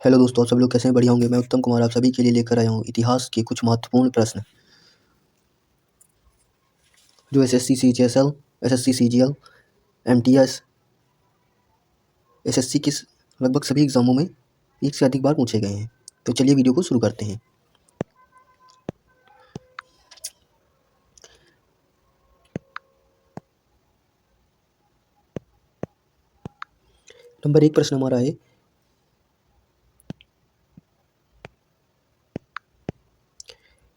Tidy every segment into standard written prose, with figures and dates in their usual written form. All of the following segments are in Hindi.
हेलो दोस्तों, आप सब लोग कैसे हैं? बढ़िया होंगे। मैं उत्तम कुमार आप सभी के लिए लेकर आया हूँ इतिहास के कुछ महत्वपूर्ण प्रश्न जो SSC CGL, SSC CGL, MTS, SSC के लगभग सभी एग्जामों में एक से अधिक बार पूछे गए हैं। तो चलिए वीडियो को शुरू करते हैं। नंबर 1 प्रश्न हमारा है,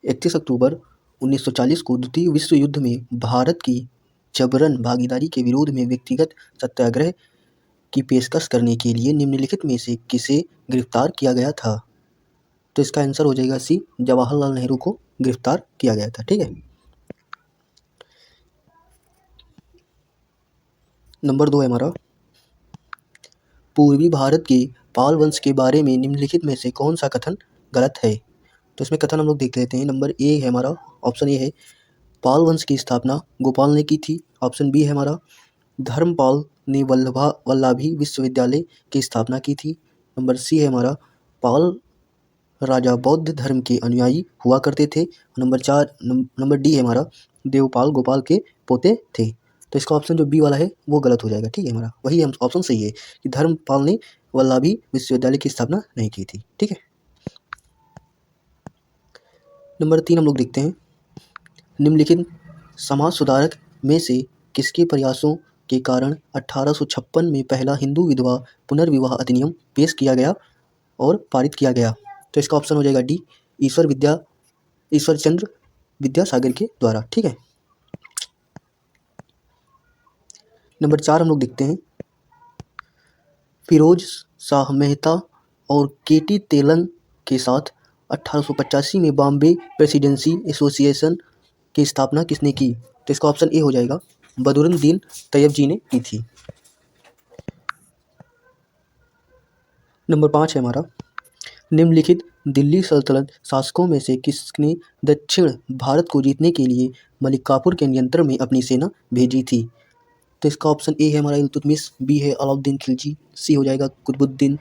इकतीस अक्टूबर 1940 को द्वितीय विश्व युद्ध में भारत की जबरन भागीदारी के विरोध में व्यक्तिगत सत्याग्रह की पेशकश करने के लिए निम्नलिखित में से किसे गिरफ्तार किया गया था? तो इसका आंसर हो जाएगा सी, जवाहरलाल नेहरू को गिरफ्तार किया गया था। ठीक है। नंबर 2 है हमारा, पूर्वी भारत के पाल वंश के बारे में निम्नलिखित में से कौन सा कथन गलत है? तो इसमें कथन हम लोग देख लेते हैं। नंबर ए है हमारा, ऑप्शन ए है, पाल वंश की स्थापना गोपाल ने की थी। ऑप्शन बी है हमारा, धर्मपाल ने वल्लभी विश्वविद्यालय की स्थापना की थी। नंबर सी है हमारा, पाल राजा बौद्ध धर्म के अनुयायी हुआ करते थे। नंबर डी है हमारा, देवपाल गोपाल के पोते थे। तो इसका ऑप्शन जो बी वाला है वो गलत हो जाएगा। ठीक है, हमारा वही हम ऑप्शन सही है कि धर्मपाल ने वल्लभी विश्वविद्यालय की स्थापना नहीं की थी। ठीक है। नंबर 3 हम लोग देखते हैं, निम्नलिखित समाज सुधारक में से किसके प्रयासों के कारण 1856 में पहला हिंदू विधवा पुनर्विवाह अधिनियम पेश किया गया और पारित किया गया? तो इसका ऑप्शन हो जाएगा डी, ईश्वर चंद्र विद्यासागर के द्वारा। ठीक है। नंबर 4 हम लोग देखते हैं, फिरोज शाह मेहता और केटी तेलंग के साथ 1885 में बॉम्बे प्रेसिडेंसी एसोसिएशन की स्थापना किसने की? तो इसका ऑप्शन ए हो जाएगा, बदरुद्दीन तैयब जी ने की थी। नंबर 5 है हमारा, निम्नलिखित दिल्ली सल्तनत शासकों में से किसने दक्षिण भारत को जीतने के लिए मलिक काफूर के नियंत्रण में अपनी सेना भेजी थी? तो इसका ऑप्शन ए है हमारा इल्तुतमिश, बी है अलाउद्दीन खिलजी, सी हो जाएगा कुतुबुद्दीन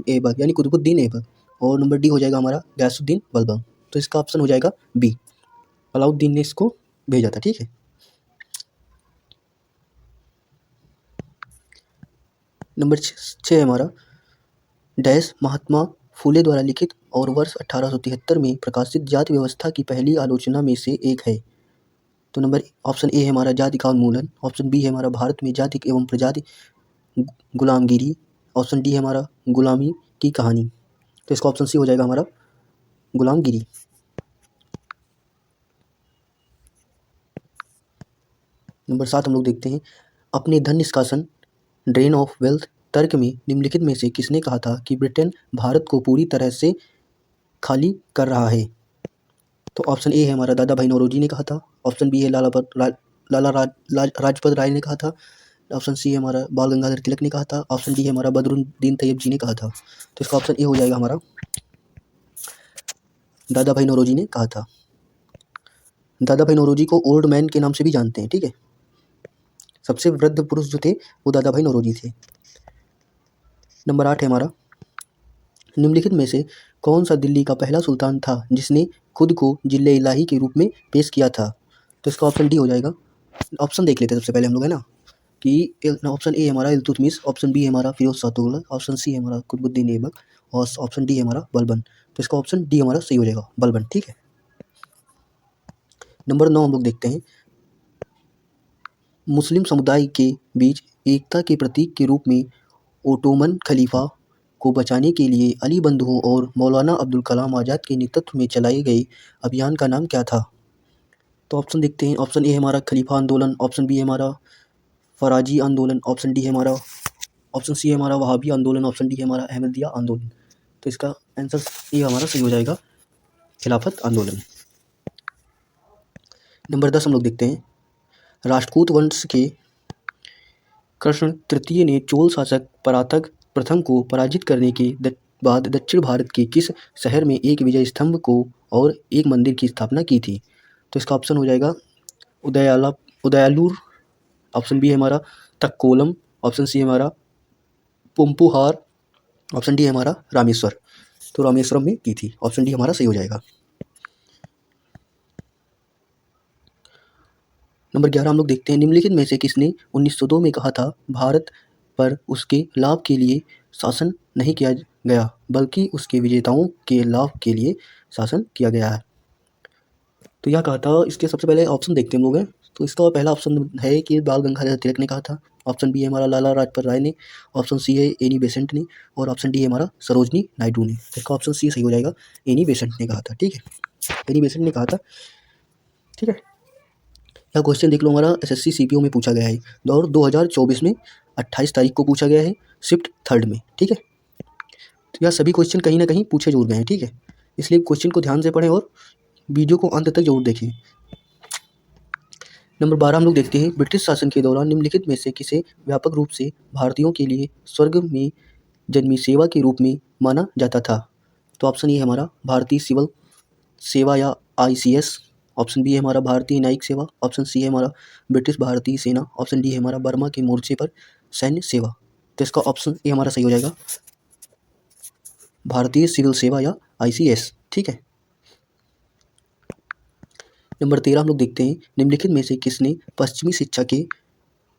ऐबक, और नंबर डी हो जाएगा हमारा गयासुद्दीन बलबन। तो इसका ऑप्शन हो जाएगा बी, अलाउद्दीन ने इसको भेजा था। ठीक है। नंबर 6 है हमारा, डैश महात्मा फूले द्वारा लिखित और वर्ष 1873 में प्रकाशित जाति व्यवस्था की पहली आलोचना में से एक है? तो नंबर ऑप्शन ए है हमारा, जाति का उन्मूलन। ऑप्शन बी है हमारा, भारत में जाति एवं प्रजाति गुलामगिरी। ऑप्शन डी है हमारा, गुलामी की कहानी। तो इसका ऑप्शन सी हो जाएगा हमारा, गुलामगिरी। नंबर 7 हम लोग देखते हैं, अपने धन निष्कासन ड्रेन ऑफ वेल्थ तर्क में निम्नलिखित में से किसने कहा था कि ब्रिटेन भारत को पूरी तरह से खाली कर रहा है? तो ऑप्शन ए है हमारा, दादा भाई नौरोजी ने कहा था। ऑप्शन बी है लाजपत राय ने कहा था। ऑप्शन सी है हमारा, बाल गंगाधर तिलक ने कहा था। ऑप्शन डी है हमारा, बदरुद्दीन तैयब जी ने कहा था। तो इसका ऑप्शन ए हो जाएगा हमारा, दादा भाई नौरोजी ने कहा था। दादा भाई नौरोजी को ओल्ड मैन के नाम से भी जानते हैं। ठीक है, सबसे वृद्ध पुरुष जो थे वो दादा भाई नौरोजी थे। नंबर 8 है हमारा, निम्नलिखित में से कौन सा दिल्ली का पहला सुल्तान था जिसने खुद को जिले इलाही के रूप में पेश किया था? तो इसका ऑप्शन डी हो जाएगा। ऑप्शन देख लेते हैं सबसे पहले हम लोग, है ना, कि ऑप्शन ए हमारा इल्तुतमिश, ऑप्शन बी है हमारा फिरोज शाह तुगलक, ऑप्शन सी है हमारा कुतुबुद्दीन ऐबक, और ऑप्शन डी है हमारा बलबन। तो इसका ऑप्शन डी हमारा सही हो जाएगा, बलबन। ठीक है। नंबर 9 हम लोग देखते हैं, मुस्लिम समुदाय के बीच एकता के प्रतीक के रूप में ओटोमन खलीफा को बचाने के लिए अली बंधुओं और मौलाना अब्दुल कलाम आज़ाद के नेतृत्व में चलाए गए अभियान का नाम क्या था? तो ऑप्शन देखते हैं। ऑप्शन ए है हमारा, खलीफा आंदोलन। ऑप्शन बी है हमारा, फराजी आंदोलन। ऑप्शन डी है हमारा, ऑप्शन सी है हमारा, वहाबी आंदोलन। ऑप्शन डी है हमारा, अहमदिया आंदोलन। तो इसका आंसर ए हमारा सही हो जाएगा, खिलाफत आंदोलन। नंबर 10 हम लोग देखते हैं, राष्ट्रकूट वंश के कृष्ण तृतीय ने चोल शासक परातक प्रथम को पराजित करने के बाद दक्षिण भारत के किस शहर में एक विजय स्तंभ को और एक मंदिर की स्थापना की थी? तो इसका ऑप्शन हो जाएगा उदयालूर। ऑप्शन बी है हमारा, तक्कोलम। ऑप्शन सी है हमारा, पुम्पुहार। ऑप्शन डी है हमारा रामेश्वर, तो रामेश्वरम में की थी। ऑप्शन डी हमारा सही हो जाएगा। नंबर 11 हम लोग देखते हैं, निम्नलिखित में से किसने 1902 में कहा था भारत पर उसके लाभ के लिए शासन नहीं किया गया बल्कि उसके विजेताओं के लाभ के लिए शासन किया गया है। तो यह कहा था, इसके सबसे पहले ऑप्शन देखते हैं हम लोग हैं। तो इसका पहला ऑप्शन है कि बाल गंगाधर तिलक ने कहा था। ऑप्शन बी है हमारा लाला लाजपत राय ने। ऑप्शन सी है एनी बेसेंट ने। और ऑप्शन डी है हमारा सरोजनी नायडू ने। तो इसका ऑप्शन सी सही हो जाएगा, एनी बेसेंट ने कहा था। ठीक है, एनी बेसेंट ने कहा था। ठीक है, यह क्वेश्चन देख लो, हमारा एसएससी सीपीओ में पूछा गया है और 2024 में 28 तारीख को पूछा गया है, शिफ्ट थर्ड में। ठीक है, तो यह सभी क्वेश्चन कहीं ना कहीं पूछे जरूर गए हैं। ठीक है, इसलिए क्वेश्चन को ध्यान से पढ़ें और वीडियो को अंत तक जरूर देखें। नंबर 12 हम लोग देखते हैं, ब्रिटिश शासन के दौरान निम्नलिखित में से किसे व्यापक रूप से भारतीयों के लिए स्वर्ग में जन्मी सेवा के रूप में माना जाता था। तो ऑप्शन ए है हमारा भारतीय सिविल सेवा या ICS। ऑप्शन बी है हमारा भारतीय न्यायिक सेवा। ऑप्शन सी है हमारा ब्रिटिश भारतीय सेना। ऑप्शन डी है हमारा बर्मा के मोर्चे पर सैन्य सेवा। तो इसका ऑप्शन ए हमारा सही हो जाएगा, भारतीय सिविल सेवा या ICS। ठीक है, नंबर 13 हम लोग देखते हैं, निम्नलिखित में से किसने पश्चिमी शिक्षा के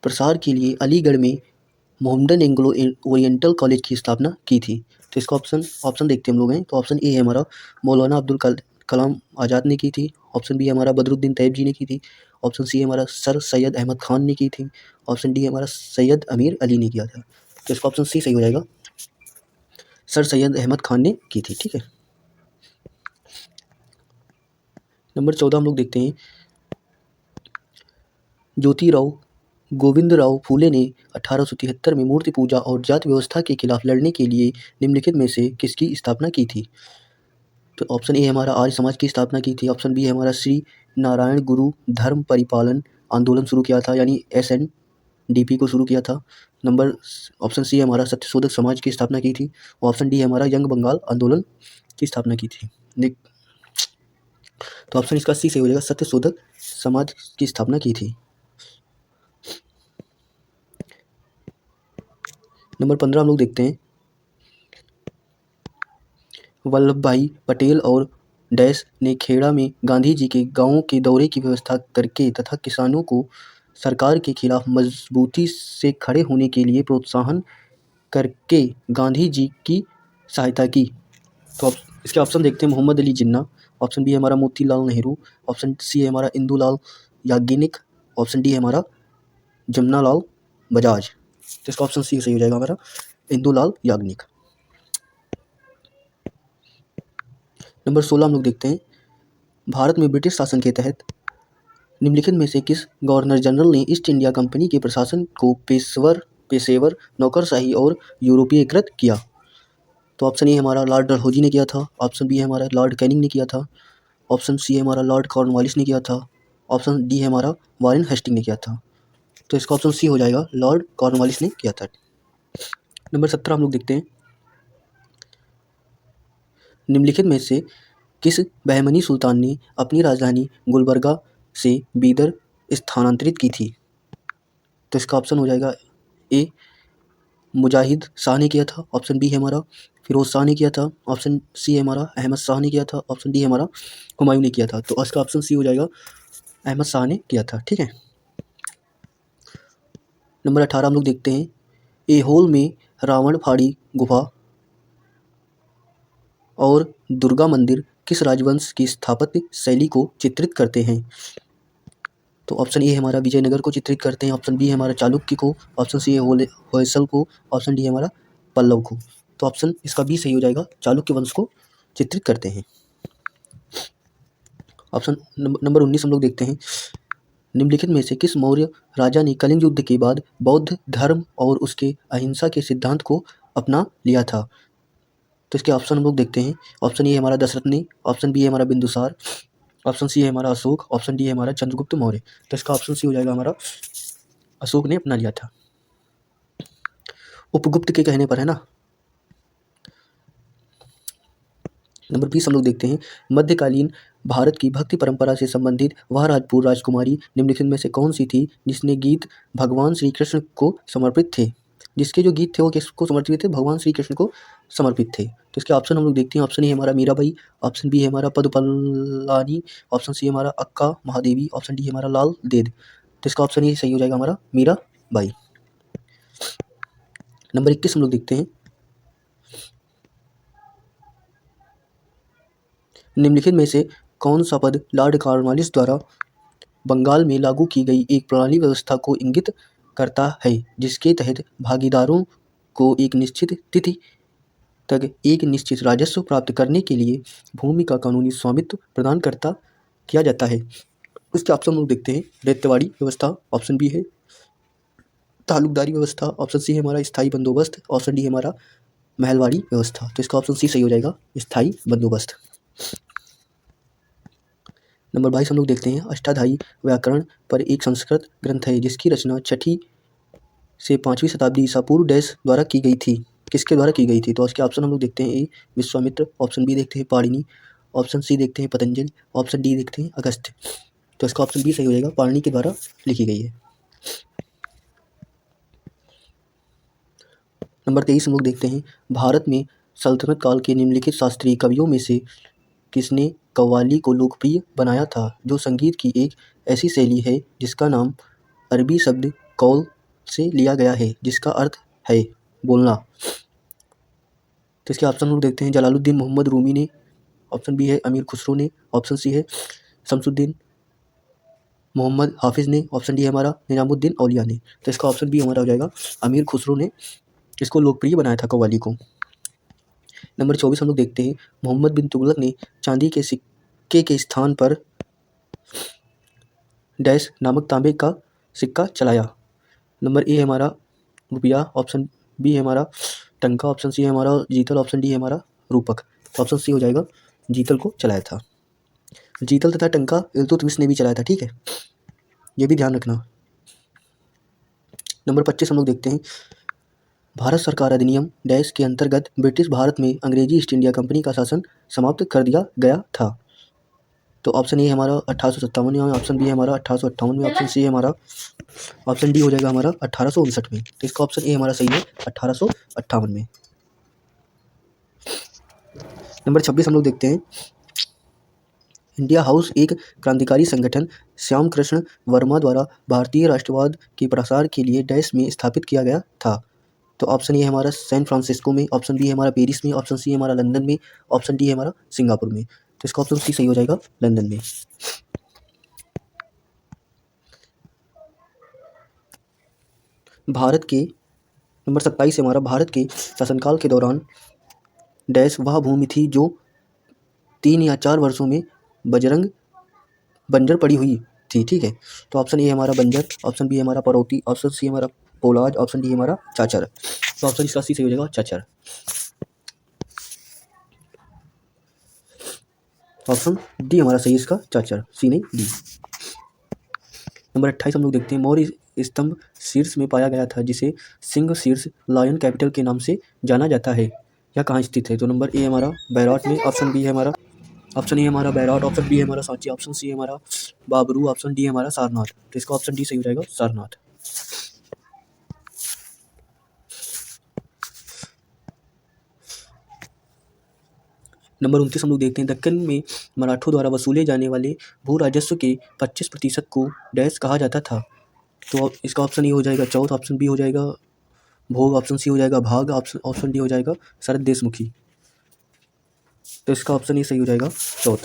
प्रसार के लिए अलीगढ़ में मोहम्मदन एंग्लो ओरिएंटल कॉलेज की स्थापना की थी। तो इसका ऑप्शन देखते हैं हम लोग हैं। तो ऑप्शन ए है हमारा मौलाना अब्दुल कलाम आज़ाद ने की थी। ऑप्शन बी है हमारा बदरुद्दीन तैयब जी ने की थी। ऑप्शन सी है हमारा सर सैयद अहमद खान ने की थी। ऑप्शन डी है हमारा सैयद अमीर अली ने किया था। तो इसका ऑप्शन सी सही हो जाएगा, सर सैयद अहमद खान ने की थी। ठीक है, नंबर 14 हम लोग देखते हैं, ज्योतिराव गोविंदराव फूले ने 1873 में मूर्ति पूजा और जाति व्यवस्था के खिलाफ लड़ने के लिए निम्नलिखित में से किसकी स्थापना की थी। तो ऑप्शन ए हमारा आर्य समाज की स्थापना की थी। ऑप्शन बी है हमारा श्री नारायण गुरु धर्म परिपालन आंदोलन शुरू किया था, यानी SNDP को शुरू किया था। नंबर ऑप्शन सी है हमारा सत्यशोधक समाज की स्थापना की थी। ऑप्शन डी है हमारा यंग बंगाल आंदोलन की स्थापना की थी। तो ऑप्शन इसका सी सही हो जाएगा, सत्यशोधक समाज की स्थापना की थी। नंबर 15 हम लोग देखते हैं, वल्लभ भाई पटेल और डैश ने खेड़ा में गांधी जी के गांवों के दौरे की व्यवस्था करके तथा किसानों को सरकार के खिलाफ मजबूती से खड़े होने के लिए प्रोत्साहन करके गांधी जी की सहायता की। तो इसके ऑप्शन देखते हैं, मोहम्मद अली जिन्ना। ऑप्शन बी है हमारा मोतीलाल नेहरू। ऑप्शन सी है हमारा इंदुलाल याग्निक। ऑप्शन डी है हमारा जमनालाल बजाज। तो इसका ऑप्शन सी सही हो जाएगा हमारा, इंदुलाल याग्निक। नंबर 16 हम लोग देखते हैं, भारत में ब्रिटिश शासन के तहत निम्नलिखित में से किस गवर्नर जनरल ने ईस्ट इंडिया कंपनी के प्रशासन को पेशेवर नौकरशाही और यूरोपीयकृत किया। तो ऑप्शन ए हमारा लॉर्ड डलहौजी ने किया था। ऑप्शन बी है हमारा लॉर्ड कैनिंग ने किया था। ऑप्शन सी है हमारा लॉर्ड कॉर्नवालिस ने किया था। ऑप्शन डी है हमारा वारेन हेस्टिंग ने किया था। तो इसका ऑप्शन सी हो जाएगा, लॉर्ड कॉर्नवालिस ने किया था। नंबर 17 हम लोग देखते हैं, निम्नलिखित में से किस बहमनी सुल्तान ने अपनी राजधानी गुलबर्गा से बीदर स्थानांतरित की थी। तो इसका ऑप्शन हो जाएगा, ए मुजाहिद शाह ने किया था। ऑप्शन बी है हमारा फिरोज शाह ने किया था। ऑप्शन सी है हमारा अहमद शाह ने किया था। ऑप्शन डी है हमारा हुमायूं ने किया था। तो इसका ऑप्शन सी हो जाएगा, अहमद शाह ने किया था। ठीक है, नंबर 18 हम लोग देखते हैं, एहोल में रावण फाड़ी गुफा और दुर्गा मंदिर किस राजवंश की स्थापत्य शैली को चित्रित करते हैं। तो ऑप्शन ए है हमारा विजयनगर को चित्रित करते हैं। ऑप्शन बी है हमारा चालुक्य को। ऑप्शन सी है होयसल को। ऑप्शन डी है हमारा पल्लव को। तो ऑप्शन इसका बी सही हो जाएगा, चालुक्य वंश को चित्रित करते हैं। ऑप्शन नंबर 19 हम लोग देखते हैं, निम्नलिखित में से किस मौर्य राजा ने कलिंग युद्ध के बाद बौद्ध धर्म और उसके अहिंसा के सिद्धांत को अपना लिया था। तो इसके ऑप्शन हम लोग देखते हैं, ऑप्शन ए है हमारा दशरथ ने। ऑप्शन बी है हमारा बिंदुसार। ऑप्शन सी है हमारा अशोक। ऑप्शन डी है हमारा चंद्रगुप्त मौर्य। तो इसका ऑप्शन सी हो जाएगा हमारा, अशोक ने अपना लिया था, उपगुप्त के कहने पर, है ना। नंबर 20 हम लोग देखते हैं, मध्यकालीन भारत की भक्ति परंपरा से संबंधित वह राजपूत राजकुमारी निम्नलिखित में से कौन सी थी जिसने गीत भगवान श्री कृष्ण को समर्पित थे। जिसके जो गीत थे वो किसको समर्पित थे? भगवान श्री कृष्ण को समर्पित थे। तो इसके ऑप्शन हम लोग देखते हैं। ऑप्शन ए हमारा मीराबाई, ऑप्शन बी है हमारा पदुपल्लानी, ऑप्शन सी हमारा अक्का महादेवी, ऑप्शन डी हमारा लाल देद। तो इसका ऑप्शन ए सही हो जाएगा हमारा मीराबाई। नंबर 21 हम लोग देखते हैं। निम्नलिखित में से कौन सा पद लॉर्ड कॉर्नवालिस द्वारा बंगाल में लागू की गई एक प्रणाली व्यवस्था को इंगित करता है, जिसके तहत भागीदारों को एक निश्चित तिथि तक एक निश्चित राजस्व प्राप्त करने के लिए भूमि का कानूनी स्वामित्व प्रदान करता किया जाता है? उसके ऑप्शन हम लोग देखते हैं। रेतवाड़ी व्यवस्था, ऑप्शन बी है तालुकदारी व्यवस्था, ऑप्शन सी है हमारा स्थायी बंदोबस्त, ऑप्शन डी है हमारा महलवाड़ी व्यवस्था। तो इसका ऑप्शन सी सही हो जाएगा, स्थायी बंदोबस्त। नंबर 22 हम लोग देखते हैं। अष्टाध्यायी व्याकरण पर एक संस्कृत ग्रंथ है जिसकी रचना 6वीं से 5वीं शताब्दी ईसा पूर्व डैश द्वारा की गई थी। किसके द्वारा की गई थी? तो इसके ऑप्शन हम लोग देखते हैं। ए विश्वामित्र, ऑप्शन बी देखते हैं पाणिनि, ऑप्शन सी देखते हैं पतंजलि, ऑप्शन डी देखते हैं अगस्त्य। तो इसका ऑप्शन बी सही हो जाएगा, पाणिनि के द्वारा लिखी गई है। नंबर 23 हम लोग देखते हैं। भारत में सल्तनत काल के निम्नलिखित शास्त्रीय कवियों में से किसने कव्वाली को लोकप्रिय बनाया था, जो संगीत की एक ऐसी शैली है जिसका नाम अरबी शब्द कौल से लिया गया है, जिसका अर्थ है बोलना? तो इसके ऑप्शन हम लोग देखते हैं। जलालुद्दीन मोहम्मद रूमी ने, ऑप्शन बी है अमीर खुसरो ने, ऑप्शन सी है शमसुद्दीन मोहम्मद हाफिज ने, ऑप्शन डी है हमारा निजामुद्दीन औलिया ने। तो इसका ऑप्शन बी हमारा हो जाएगा, अमीर खुसरो ने इसको लोकप्रिय बनाया था कव्वाली को। नंबर 24 हम लोग देखते हैं। मोहम्मद बिन तुगलक ने चांदी के सिक्के के स्थान पर डैश नामक तांबे का सिक्का चलाया? नंबर ए है हमारा रुपया, ऑप्शन बी है हमारा टंका, ऑप्शन सी है हमारा जीतल, ऑप्शन डी है हमारा रूपक। तो ऑप्शन सी हो जाएगा, जीतल को चलाया था। जीतल तथा टंका इल्तुतमिश ने भी चलाया था, ठीक है, ये भी ध्यान रखना। नंबर 25 हम लोग देखते हैं। भारत सरकार अधिनियम डैश के अंतर्गत ब्रिटिश भारत में अंग्रेजी ईस्ट इंडिया कंपनी का शासन समाप्त कर दिया गया था? तो ऑप्शन ए हमारा 1857 में, ऑप्शन बी है हमारा 1858 में, ऑप्शन सी है हमारा, ऑप्शन डी हो जाएगा हमारा 1859 में। तो इसका ऑप्शन ए हमारा सही है, 1858 में। नंबर 26 हम लोग देखते हैं। इंडिया हाउस एक क्रांतिकारी संगठन श्याम कृष्ण वर्मा द्वारा भारतीय राष्ट्रवाद के प्रसार के लिए डैश में स्थापित किया गया था? तो ऑप्शन ए है हमारा सैन फ्रांसिस्को में, ऑप्शन बी है हमारा पेरिस में, ऑप्शन सी है हमारा लंदन में, ऑप्शन डी है हमारा सिंगापुर में। तो इसका ऑप्शन सी सही हो जाएगा, लंदन में। भारत के नंबर 27 है हमारा। भारत के शासनकाल के दौरान डैश वह भूमि थी जो 3 या 4 वर्षों में बंजर पड़ी हुई थी, ठीक है। तो ऑप्शन ए हमारा बंजर, ऑप्शन बी हमारा परौती, ऑप्शन सी हमारा पोलाज, ऑप्शन डी हमारा चाचर। तो ऑप्शन इसका सी सही हो जाएगा, चाचर। ऑप्शन डी हमारा सही, इसका चाचर, सी नहीं डी। नंबर 28 हम लोग देखते हैं। मौर्य स्तंभ शीर्ष में पाया गया था जिसे सिंह शीर्ष लायन कैपिटल के नाम से जाना जाता है, यह कहाँ स्थित है? तो नंबर ए हमारा बैराट में, ऑप्शन बी है हमारा, ऑप्शन ए हमारा बैराट, ऑप्शन बी है हमारा सांची, ऑप्शन सी है हमारा बाबरू, ऑप्शन डी है हमारा सारनाथ। तो इसका ऑप्शन डी सही हो जाएगा, सारनाथ। नंबर 29 हम लोग देखते हैं। दक्कन में मराठों द्वारा वसूले जाने वाले भू राजस्व के 25% को डैश कहा जाता था? तो इसका ऑप्शन ए हो जाएगा चौथ, ऑप्शन बी हो जाएगा भोग, ऑप्शन सी हो जाएगा भाग, ऑप्शन डी हो जाएगा शरद देशमुखी। तो इसका ऑप्शन ए सही हो जाएगा, चौथ।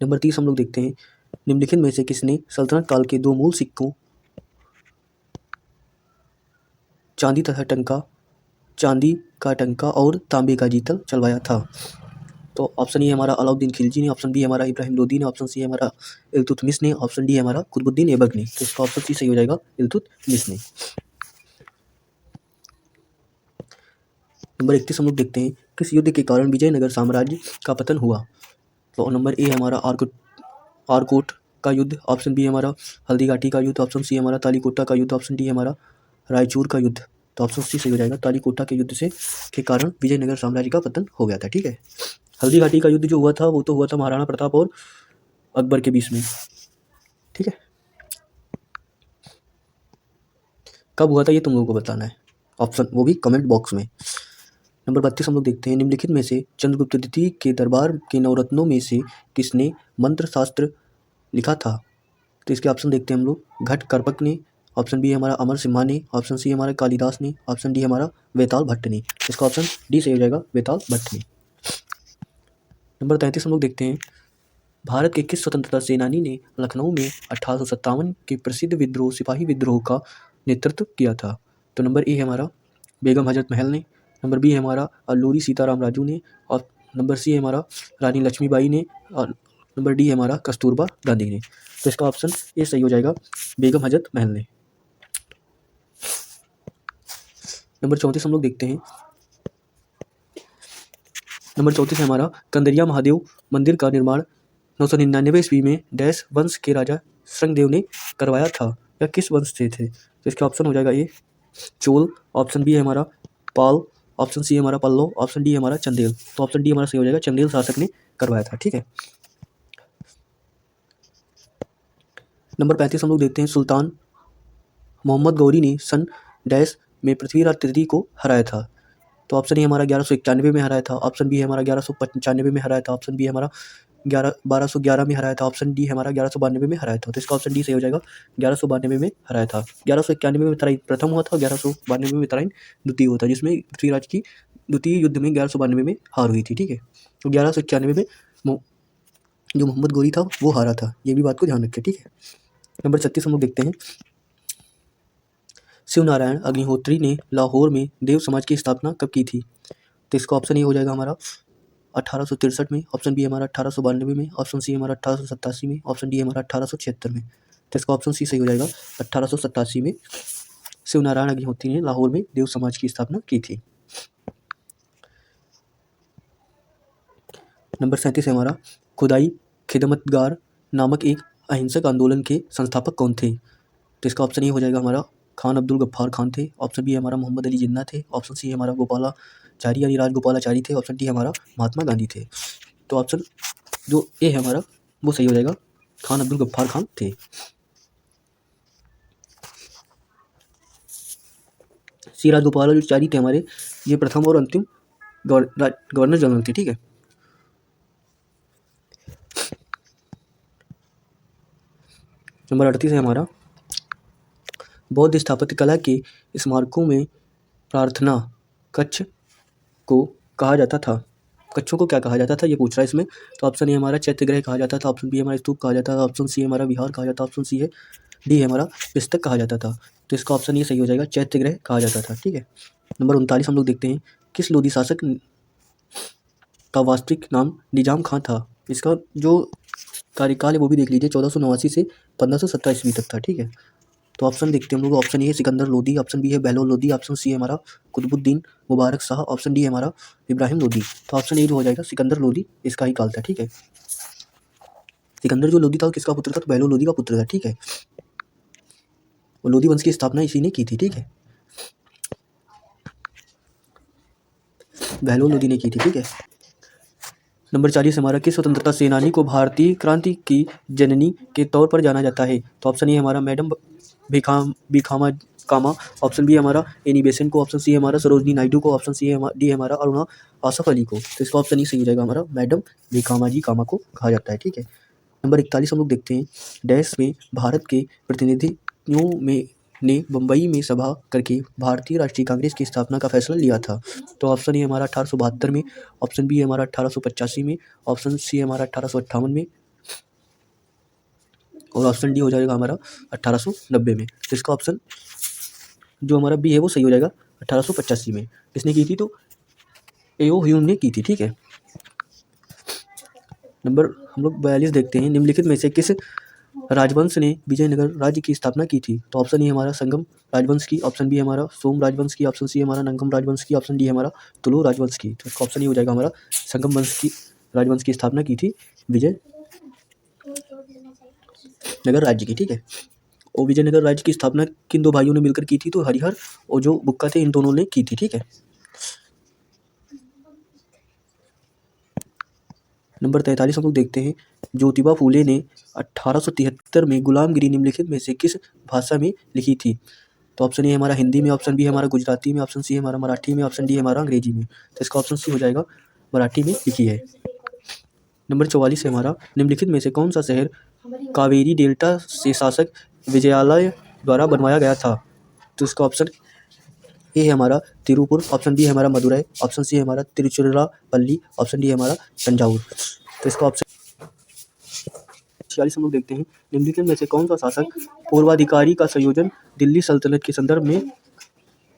नंबर 30 हम लोग देखते हैं। निम्नलिखित में से किसने सल्तनत काल के 2 मूल सिक्कों चांदी का टंका और तांबे का जीतल चलवाया था? तो ऑप्शन ए हमारा अलाउद्दीन खिलजी ने, ऑप्शन बी हमारा इब्राहिम लोदी ने, ऑप्शन सी हमारा इल्तुतमिश ने, ऑप्शन डी हमारा कुतुबुद्दीन ऐबक ने। तो इसका ऑप्शन सी सही हो जाएगा, इल्तुतमिश ने। नंबर 31 हम लोग देखते हैं। किस युद्ध के कारण विजयनगर साम्राज्य का पतन हुआ? तो नंबर ए हमारा आरकोट का युद्ध, ऑप्शन बी हमारा हल्दीघाटी का युद्ध, ऑप्शन सी हमारा तालीकोटा का युद्ध, ऑप्शन डी हमारा रायचूर का युद्ध। तो ऑप्शन सी सही हो जाएगा, तालीकोटा के युद्ध से के कारण विजयनगर साम्राज्य का पतन हो गया था, ठीक है। हल्दीघाटी का युद्ध जो हुआ था वो तो हुआ था महाराणा प्रताप और अकबर के बीच में, ठीक है। कब हुआ था ये तुम लोगों को बताना है, ऑप्शन वो भी कमेंट बॉक्स में। नंबर 32 हम लोग देखते हैं, निम्नलिखित में से चंद्रगुप्त द्वितीय के दरबार के नवरत्नों में से किसने मंत्र शास्त्र लिखा था? तो इसके ऑप्शन देखते हैं हम लोग, घट करपक ने, ऑप्शन बी हमारा अमर सिम्हा ने, ऑप्शन सी हमारा कालिदास ने, ऑप्शन डी हमारा वेताल भट्ट ने। इसका ऑप्शन डी सही हो जाएगा, वेताल भट्ट ने। नंबर 33 हम लोग देखते हैं, भारत के किस स्वतंत्रता सेनानी ने लखनऊ में 1857 के प्रसिद्ध विद्रोह सिपाही विद्रोह का नेतृत्व किया था? तो नंबर ए है हमारा बेगम हजरत महल ने, नंबर बी है हमारा अल्लूरी सीताराम राजू ने, और नंबर सी है हमारा रानी लक्ष्मीबाई ने, और नंबर डी है हमारा कस्तूरबा गांधी ने। तो इसका ऑप्शन ए सही हो जाएगा, बेगम हजरत महल ने। नंबर 34 हम लोग देखते हैं, नंबर 34 है हमारा कंदरिया महादेव मंदिर का निर्माण 999 ईस्वी में डैश वंश के राजा श्रृंगदेव ने करवाया था, या किस वंश से थे? तो इसका ऑप्शन हो जाएगा ए चोल, ऑप्शन बी है हमारा पाल, ऑप्शन सी है हमारा पल्लव, ऑप्शन डी है हमारा चंदेल। तो ऑप्शन डी हमारा सही हो जाएगा, चंदेल शासक ने करवाया था। ठीक है। नंबर 35 हम लोग देखते हैं, सुल्तान मोहम्मद गौरी ने सन डैश में पृथ्वीराज तृतीय को हराया था? तो ऑप्शन ए हमारा 1191 में हराया था, ऑप्शन बी है हमारा 1195 में हराया था, ऑप्शन बी है हमारा 1211 में हराया था, ऑप्शन डी है हमारा 1192 में हराया था। तो इसका ऑप्शन डी सही हो जाएगा, 1192 में हराया था। 1191 में तराइन प्रथम हुआ था, 1192 में तराइन द्वितीय हुआ था, जिसमें पृथ्वीराज की द्वितीय युद्ध में 1192 में हार हुई थी। ठीक है। तो 1191 में जो मोहम्मद गौरी था वो हारा था, ये भी बात को ध्यान रखें। ठीक है। नंबर 36 हम लोग देखते हैं, शिव नारायण अग्निहोत्री ने लाहौर में देव समाज की स्थापना कब की थी? तो इसका ऑप्शन ये हो जाएगा हमारा 1863 में, ऑप्शन बी हमारा 1892 में, ऑप्शन सी हमारा 1887 में, ऑप्शन डी हमारा 1876 में। तो इसका ऑप्शन सी सही हो जाएगा, 1887 में शिव नारायण अग्निहोत्री ने लाहौर में देव समाज की स्थापना की थी। नंबर 37 है हमारा, खुदाई खिदमतगार नामक एक अहिंसक आंदोलन के संस्थापक कौन थे? तो इसका ऑप्शन ये हो जाएगा हमारा खान अब्दुल गफ्फार खान थे, ऑप्शन बी हमारा मोहम्मद अली जिन्ना थे, ऑप्शन सी हमारा गोपालाचारी यानी राजगोपालाचारी थे, ऑप्शन डी हमारा महात्मा गांधी थे। तो ऑप्शन जो ए है हमारा वो सही हो जाएगा, खान अब्दुल गफ्फार खान थे। सी राजगोपालाचारी थे हमारे, ये प्रथम और अंतिम गवर्नर जनरल थे। ठीक है। नंबर 38 है हमारा, बौद्ध स्थापत्य कला के स्मारकों में प्रार्थना कक्ष को कहा जाता था, कक्षों को क्या कहा जाता था ये पूछ रहा है इसमें। तो ऑप्शन ए हमारा चैत्यगृह कहा जाता था, ऑप्शन बी हमारा स्तूप कहा जाता था, ऑप्शन सी हमारा विहार कहा जाता था, ऑप्शन सी है डी हमारा पुस्तक कहा जाता था। तो इसका ऑप्शन ये सही हो जाएगा, चैत्यगृह कहा जाता था। ठीक है। नंबर 39 हम लोग देखते हैं, किस लोधी शासक का वास्तविक नाम निजाम खां था? इसका जो कार्यकाल है वो भी देख लीजिए, 1489 से 1517 ईस्वी तक था। ठीक है। तो ऑप्शन देखते हैं हम लोग, ऑप्शन ए है सिकंदर लोदी, ऑप्शन बी है बहलोल लोदी, ऑप्शन सी है हमारा कुतुबुद्दीन मुबारक शाह, ऑप्शन डी है हमारा इब्राहिम लोदी। तो ऑप्शन ए जो हो जाएगा सिकंदर लोदी, इसका ही काल था। ठीक है। सिकंदर जो लोदी था वो किसका पुत्र था? तो बहलोल लोदी का पुत्र था। ठीक है। और लोदी वंश की स्थापना इसी ने की थी। ठीक है। बहलोल लोदी ने की थी। ठीक है। नंबर 40 हमारा, किस स्वतंत्रता सेनानी को भारतीय क्रांति की जननी के तौर पर जाना जाता है? तो ऑप्शन ए हमारा मैडम भिखामा कामा, ऑप्शन बी हमारा एनी बेसेंट को, ऑप्शन सी हमारा सरोजनी नायडू को, ऑप्शन सी डी हमारा अरुणा आसफ अली को। तो इसका ऑप्शन ही सही हो जाएगा हमारा, मैडम भिखामा जी कामा को कहा जाता है। ठीक है। नंबर 41 हम लोग देखते हैं, डैश में भारत के प्रतिनिधियों में ने बम्बई में सभा करके भारतीय राष्ट्रीय कांग्रेस की स्थापना का फैसला लिया था। तो ऑप्शन ए हमारा 1872 में, ऑप्शन बी हमारा 1885 में, ऑप्शन सी हमारा 1858 में, और ऑप्शन डी हो जाएगा हमारा 1890 में। तो इसका ऑप्शन जो हमारा बी है वो सही हो जाएगा, 1885 में। किसने की थी? तो एओ ह्यूम ने की थी। ठीक है। नंबर हम लोग 42 देखते हैं, निम्नलिखित में से किस राजवंश ने विजयनगर राज्य की स्थापना की थी? तो ऑप्शन ए हमारा संगम राजवंश की, ऑप्शन बी हमारा सोम राजवंश की, ऑप्शन सी हमारा नंगम राजवंश की, ऑप्शन डी हमारा तुलु राजवंश की। तो इसका ऑप्शन ये हो जाएगा हमारा संगम वंश की राजवंश की स्थापना की थी विजयनगर राज्य की। ठीक है। और विजयनगर राज्य की स्थापना किन दो भाइयों ने मिलकर की थी? तो हरिहर और जो बुक्का थे इन दोनों ने की थी। ठीक है। नंबर 43 हम लोग देखते हैं, ज्योतिबा फूले ने 1873 में गुलामगिरी निम्नलिखित में से किस भाषा में लिखी थी? तो ऑप्शन ए हमारा हिंदी में, ऑप्शन बी हमारा गुजराती में, ऑप्शन सी हमारा मराठी में, ऑप्शन डी हमारा अंग्रेजी में। तो इसका ऑप्शन सी हो जाएगा मराठी में लिखी है। नंबर 44 है हमारा, निम्नलिखित में से कौन सा शहर कावेरी डेल्टा से शासक विजयालय द्वारा बनवाया गया था? तो इसका ऑप्शन ए है हमारा तिरुपुर, ऑप्शन बी है हमारा मदुरई, ऑप्शन सी है हमारा तिरुचिरापल्ली, ऑप्शन डी है हमारा तंजावुर। तो इसका ऑप्शन 46 हम लोग देखते हैं, निम्नलिखित में से कौन सा शासक पूर्वाधिकारी का संयोजन दिल्ली सल्तनत के संदर्भ में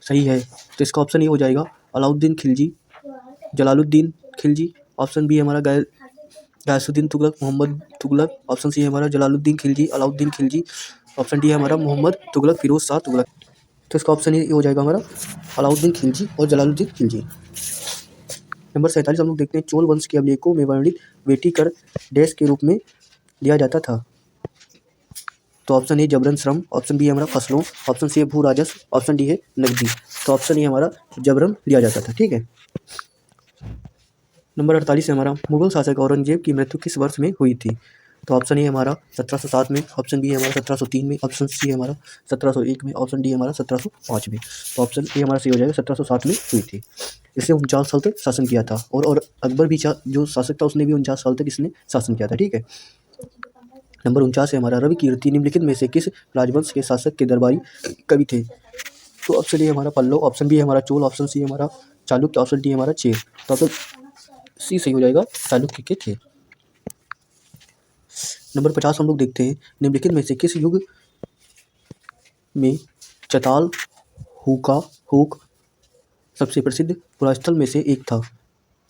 सही है? तो इसका ऑप्शन ए हो जाएगा अलाउद्दीन खिलजी, जलालुद्दीन खिलजी, ऑप्शन बी हमारा गयासुद्दीन तुगलक, मोहम्मद तुगलक, ऑप्शन सी है हमारा जलालुद्दीन खिलजी, अलाउद्दीन खिलजी, ऑप्शन डी है हमारा मोहम्मद तुगलक, फिरोज शाह तुगलक। तो इसका ऑप्शन ए हो जाएगा हमारा अलाउद्दीन खिलजी और जलालुद्दीन खिलजी। नंबर 47 हम लोग देखते हैं, चोल वंश के अभिलेखों में वर्णित वेटी कर डैश के रूप में लिया जाता था? तो ऑप्शन ए जबरन श्रम, ऑप्शन बी है हमारा फसलों, ऑप्शन सी है भू राजस्व, ऑप्शन डी है नकदी। तो ऑप्शन ए हमारा जबरन लिया जाता था। ठीक है। नंबर 48 है हमारा, मुगल शासक औरंगजेब की मृत्यु किस वर्ष में हुई थी? तो ऑप्शन ए हमारा 1707 में, ऑप्शन बी है हमारा 1703 में, ऑप्शन सी है हमारा 1701 में, ऑप्शन डी है हमारा 1705 में। तो ऑप्शन ए हमारा सही हो जाएगा 1707 में हुई थी। इसने 49 साल तक शासन किया था और अकबर भी जो शासक था उसने भी 49 साल तक इसने शासन किया था। ठीक है। नंबर 49 है हमारा, रवि कीर्ति निम्नलिखित में से किस राजवंश के शासक के दरबारी कवि थे? तो ऑप्शन ए हमारा पल्लव, ऑप्शन बी है हमारा चोल, ऑप्शन सी है हमारा चालुक्य, ऑप्शन डी है हमारा चेर। तो ऑप्शन सी सही हो जाएगा, चालुक्य के थे। नंबर 50 हम लोग देखते हैं, निम्नलिखित में से किस युग में चताल हुक सबसे प्रसिद्ध पुरास्थल में से एक था?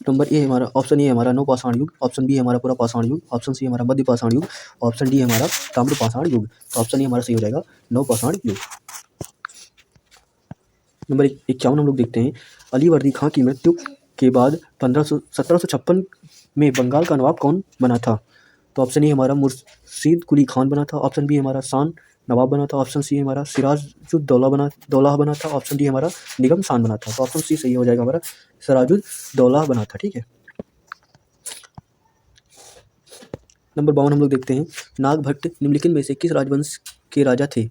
नंबर ए हमारा, ऑप्शन ए हमारा नवपाषाण युग, ऑप्शन बी हमारा पुरापाषाण युग, ऑप्शन सी हमारा मध्य पाषाण युग, ऑप्शन डी हमारा ताम्रपाषाण युग। तो ऑप्शन ए हमारा सही हो जाएगा नवपाषाण युग। नंबर 51 हम लोग देखते हैं, अली वर्दी खां की मृत्यु के बाद 1756 में बंगाल का नवाब कौन बना था? तो ऑप्शन ए हमारा मुर्शीद कुली खान बना था, ऑप्शन बी हमारा शान नवाब बना था, ऑप्शन सी हमारा सिराजुद्दौला बना था, ऑप्शन डी हमारा निगम शान बना था। तो ऑप्शन सी सही हो जाएगा हमारा सिराजुद्दौला बना था। ठीक है। नंबर 52 हम लोग देखते हैं, नागभट्ट निम्नलिखित में से किस राजवंश के राजा थे?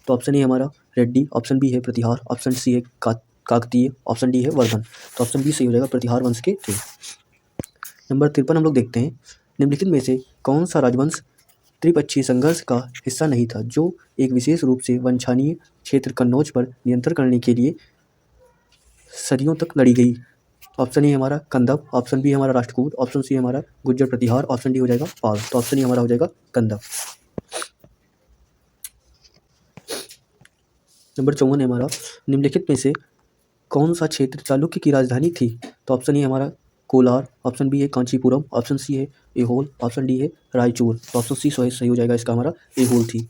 तो ऑप्शन ए हमारा रेड्डी, ऑप्शन बी है प्रतिहार, ऑप्शन सी है काकतीय, ऑप्शन डी है वर्धन। तो ऑप्शन बी सही हो जाएगा, प्रतिहार वंश के थे। नंबर 53 हम लोग देखते हैं, निम्नलिखित में से कौन सा राजवंश त्रिपक्षीय संघर्ष का हिस्सा नहीं था, जो एक विशेष रूप से वंशानीय क्षेत्र कन्नौज पर नियंत्रण करने के लिए सदियों तक लड़ी गई? ऑप्शन ए हमारा कंदप, ऑप्शन बी हमारा राष्ट्रकूट, ऑप्शन सी हमारा गुज्जर प्रतिहार, ऑप्शन डी हो जाएगा पाल। तो ऑप्शन ए हमारा हो जाएगा कंदप। नंबर 54 है हमारा, निम्नलिखित में से कौन सा क्षेत्र चालुक्य की राजधानी थी? तो ऑप्शन ए हमारा कोलार, ऑप्शन बी है कांचीपुरम, ऑप्शन सी है एहोल, ऑप्शन डी है रायचूर। तो ऑप्शन सी सही हो जाएगा इसका हमारा एहोल थी।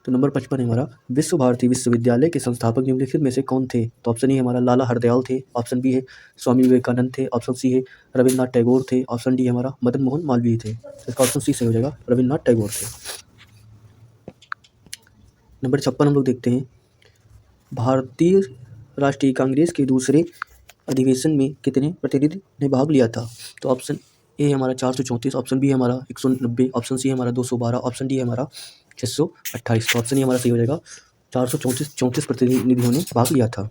तो नंबर 55 है हमारा, विश्व भारती विश्वविद्यालय के संस्थापक निम्नलिखित में से कौन थे? तो ऑप्शन ए हमारा लाला हरदयाल थे, ऑप्शन बी है स्वामी विवेकानंद थे, ऑप्शन सी है रविन्द्रनाथ टैगोर थे, ऑप्शन डी हमारा मदन मोहन मालवीय थे। इसका ऑप्शन सी सही हो जाएगा, रविन्द्रनाथ टैगोर थे। नंबर 56 हम लोग देखते हैं, भारतीय राष्ट्रीय कांग्रेस के दूसरे अधिवेशन में कितने प्रतिनिधि ने भाग लिया था? तो ऑप्शन ए हमारा 434, ऑप्शन बी हमारा 190, ऑप्शन सी हमारा 212, ऑप्शन डी हमारा 628। तो ऑप्शन ए हमारा सही हो जाएगा, 434 प्रतिनिधियों ने भाग लिया था।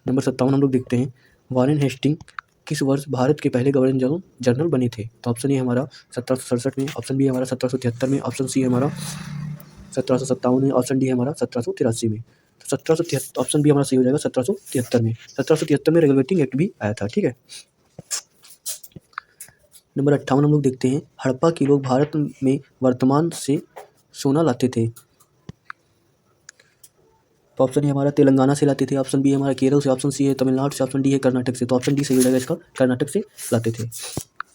नंबर 57 हम लोग देखते हैं, वारेन हेस्टिंग किस वर्ष भारत के पहले गवर्नर जनरल बने थे? तो ऑप्शन ए हमारा 1767 में, ऑप्शन बी हमारा 1773 में, ऑप्शन सी हमारा 1757 में, ऑप्शन डी है हमारा 1783 में। तो 1773 ऑप्शन बी हमारा सही हो जाएगा 1773 में। 1773 में रेगुलेटिंग एक्ट भी आया था। ठीक है। नंबर 58 हम लोग देखते हैं, हड़प्पा के लोग भारत में वर्तमान से सोना लाते थे? तो ऑप्शन ए हमारा तेलंगाना से लाते थे, ऑप्शन बी हमारा केरल से, ऑप्शन सी है तमिलनाडु से, ऑप्शन डी है कर्नाटक से। तो ऑप्शन डी सही हो जाएगा इसका, कर्नाटक से लाते थे।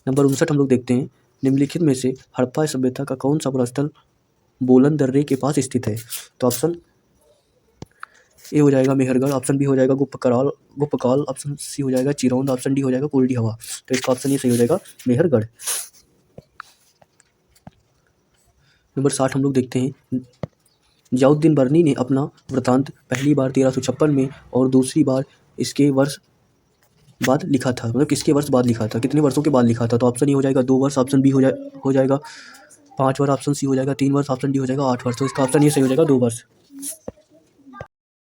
नंबर 59 हम लोग देखते हैं, निम्नलिखित में से हड़प्पा सभ्यता का कौन सा पुरास्थल बोलन दर्रे के पास स्थित है? तो ऑप्शन ए हो जाएगा मेहरगढ़, ऑप्शन बी हो जाएगा गुप्पकाल, ऑप्शन सी हो जाएगा चिरौंद, ऑप्शन डी हो जाएगा कुलडी हवा। तो इसका ऑप्शन ए सही हो जाएगा मेहरगढ़। नंबर 60 हम लोग देखते हैं, जियाउद्दीन बर्नी ने अपना वृत्तांत पहली बार 1356 में और दूसरी बार इसके वर्ष बाद लिखा था, मतलब किसके वर्ष बाद लिखा था, कितने वर्षों के बाद लिखा था? तो ऑप्शन ए हो जाएगा 2 वर्ष, ऑप्शन बी हो जाएगा 5 वर्ष ऑप्शन सी हो जाएगा, 3 वर्ष ऑप्शन डी हो जाएगा, 8 वर्ष। तो इसका ऑप्शन ये सही हो जाएगा 2 वर्ष।